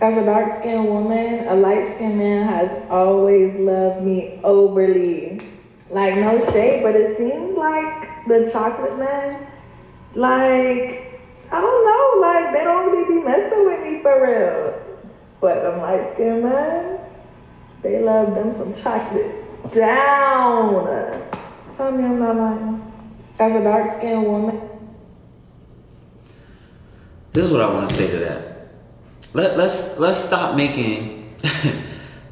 As a dark-skinned woman, a light-skinned man has always loved me overly. Like, no shade, but it seems like the chocolate man, like, I don't know, like, they don't really be messing with me for real. But them light-skinned men, they love them some chocolate down. Tell me I'm not lying. As a dark-skinned woman. This is what I want to say to that. Let's stop making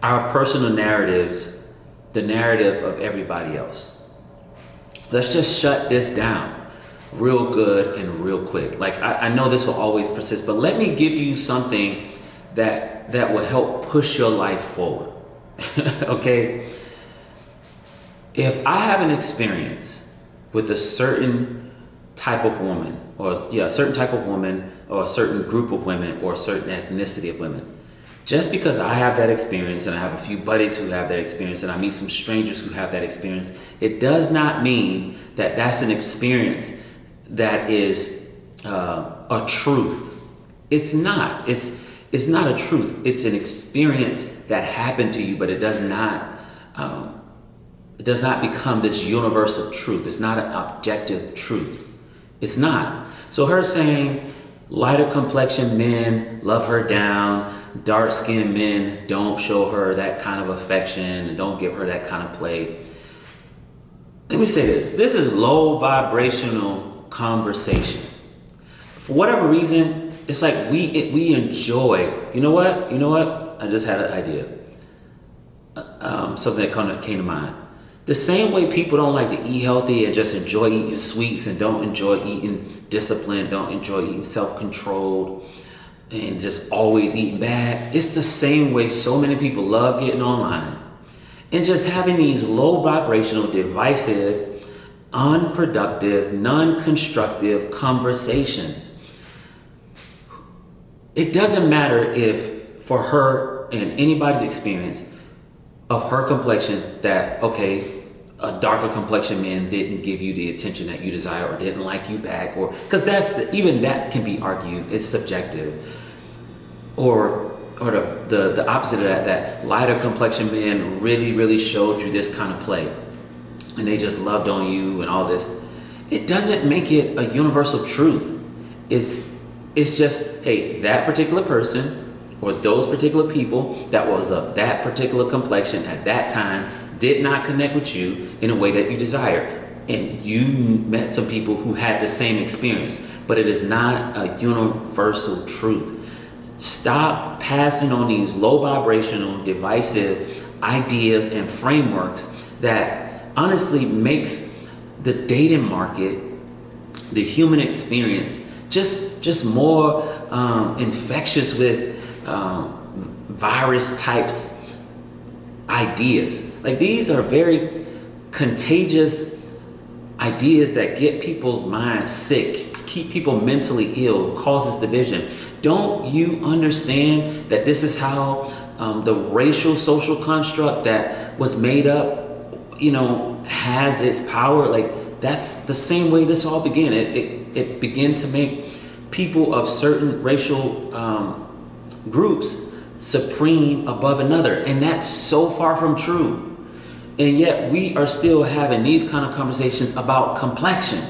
our personal narratives the narrative of everybody else. Let's just shut this down real good and real quick. Like, I know this will always persist, but let me give you something that will help push your life forward. Okay? If I have an experience with a certain type of woman, a certain type of woman, or a certain group of women, or a certain ethnicity of women, just because I have that experience and I have a few buddies who have that experience and I meet some strangers who have that experience, it does not mean that that's an experience that is a truth. It's not. It's not a truth. It's an experience that happened to you, but it does not become this universal truth. It's not an objective truth. It's not. So her saying lighter complexion men love her down, dark skinned men don't show her that kind of affection and don't give her that kind of play. Let me say this. This is low vibrational conversation. For whatever reason, it's like we enjoy. You know what? I just had an idea. Something that came to mind. The same way people don't like to eat healthy and just enjoy eating sweets and don't enjoy eating disciplined, don't enjoy eating self-controlled and just always eating bad. It's the same way so many people love getting online and just having these low vibrational, divisive, unproductive, non-constructive conversations. It doesn't matter if for her and anybody's experience of her complexion that, okay, a darker complexion man didn't give you the attention that you desire or didn't like you back, or because even that can be argued, it's subjective. Or the opposite of that lighter complexion man really showed you this kind of play and they just loved on you and all this. It doesn't make it a universal truth. It's just, hey, that particular person or those particular people that was of that particular complexion at that time did not connect with you in a way that you desired. And you met some people who had the same experience, but it is not a universal truth. Stop passing on these low vibrational, divisive ideas and frameworks that honestly makes the dating market, the human experience, just more infectious with virus types ideas. Like, these are very contagious ideas that get people's minds sick, keep people mentally ill, causes division. Don't you understand that this is how the racial social construct that was made up, has its power? Like, that's the same way this all began. It began to make people of certain racial groups supreme above another, and that's so far from true. And yet we are still having these kind of conversations about complexion,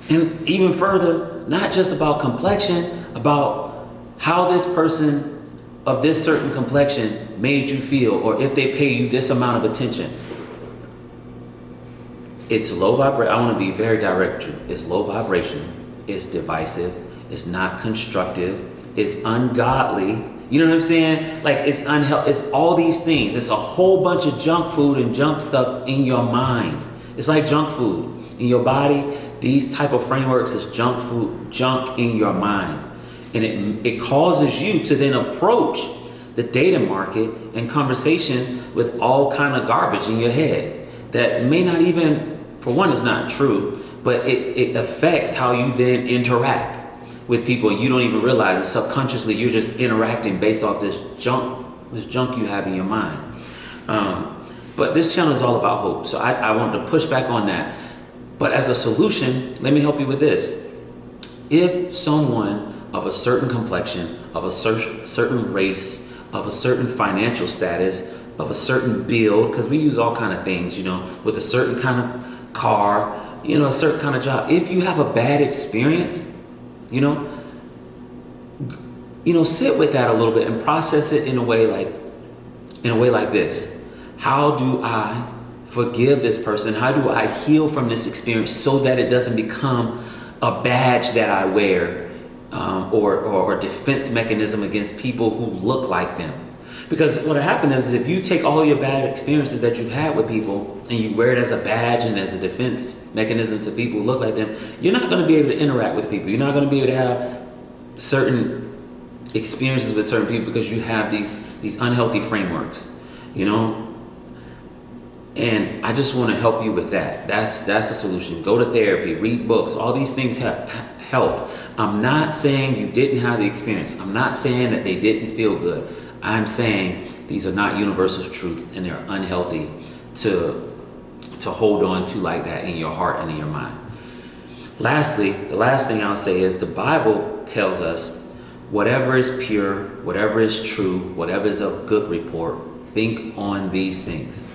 and even further, not just about complexion, about how this person of this certain complexion made you feel, or if they pay you this amount of attention. It's low vibration. I want to be very direct with you. It's low vibration. It's divisive. It's not constructive. It's ungodly. You know what I'm saying? Like, it's unhealthy. It's all these things. It's a whole bunch of junk food and junk stuff in your mind. It's like junk food in your body. These type of frameworks is junk food, junk in your mind. And it causes you to then approach the dating market and conversation with all kind of garbage in your head that may not even, for one, is not true, but it affects how you then interact with people, and you don't even realize it. Subconsciously, you're just interacting based off this junk you have in your mind. But this channel is all about hope, so I want to push back on that. But as a solution, let me help you with this. If someone of a certain complexion, of a certain race, of a certain financial status, of a certain build, because we use all kind of things, with a certain kind of car, a certain kind of job. If you have a bad experience, sit with that a little bit and process it in a way like this. How do I forgive this person? How do I heal from this experience so that it doesn't become a badge that I wear, or a defense mechanism against people who look like them? Because what happened is, if you take all your bad experiences that you've had with people and you wear it as a badge and as a defense mechanism to people who look like them, you're not going to be able to interact with people. You're not going to be able to have certain experiences with certain people because you have these unhealthy frameworks, And I just want to help you with that. That's a solution. Go to therapy, read books. All these things help. I'm not saying you didn't have the experience. I'm not saying that they didn't feel good. I'm saying these are not universal truths, and they're unhealthy to hold on to like that in your heart and in your mind. Lastly, the last thing I'll say is the Bible tells us whatever is pure, whatever is true, whatever is of good report, think on these things.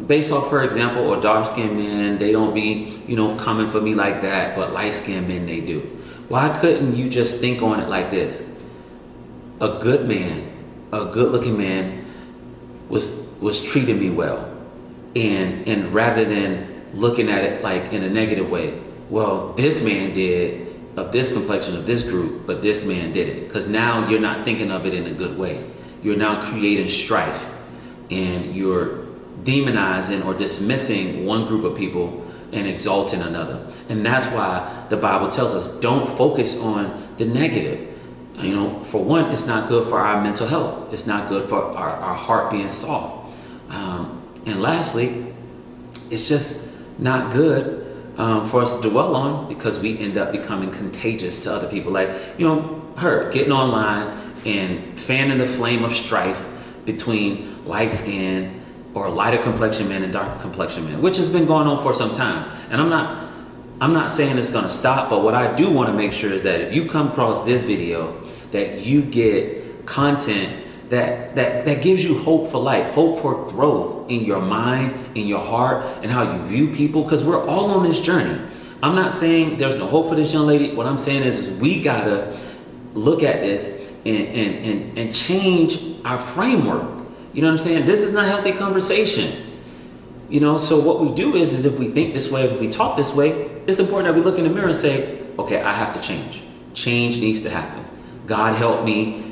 Based off her example, or dark-skinned men, they don't be, coming for me like that, but light-skinned men, they do. Why couldn't you just think on it like this? A good man, a good-looking man was treating me well. And rather than looking at it like in a negative way, well, this man did of this complexion of this group, but this man didn't. Because now you're not thinking of it in a good way. You're now creating strife, and you're demonizing or dismissing one group of people and exalting another. And that's why the Bible tells us, don't focus on the negative. For one, it's not good for our mental health. It's not good for our heart being soft. And lastly, it's just not good for us to dwell on, because we end up becoming contagious to other people. Like, her getting online and fanning the flame of strife between light skin or lighter complexion men and darker complexion men, which has been going on for some time. And I'm not saying it's going to stop, but what I do want to make sure is that if you come across this video, that you get content that gives you hope for life, hope for growth in your mind, in your heart, and how you view people, because we're all on this journey. I'm not saying there's no hope for this young lady. What I'm saying is we gotta look at this and change our framework. You know what I'm saying? This is not a healthy conversation. So what we do is if we think this way, if we talk this way, it's important that we look in the mirror and say, okay, I have to change. Change needs to happen. God help me.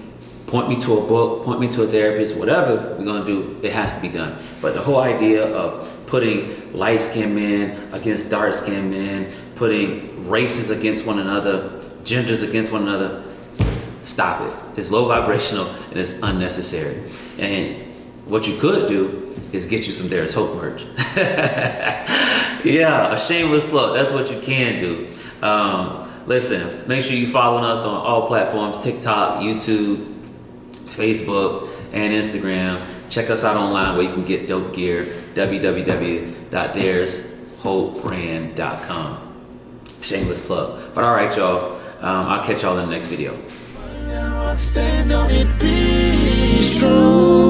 Point me to a book, point me to a therapist, whatever we're going to do, it has to be done. But the whole idea of putting light-skinned men against dark-skinned men, putting races against one another, genders against one another, stop it. It's low vibrational and it's unnecessary. And what you could do is get you some There's Hope merch. Yeah, a shameless plug. That's what you can do. Listen, make sure you following us on all platforms, TikTok, YouTube, Facebook, and Instagram. Check us out online where you can get dope gear, www.there'shopebrand.com. Shameless plug. But all right, y'all. I'll catch y'all in the next video. Stand on it, be strong.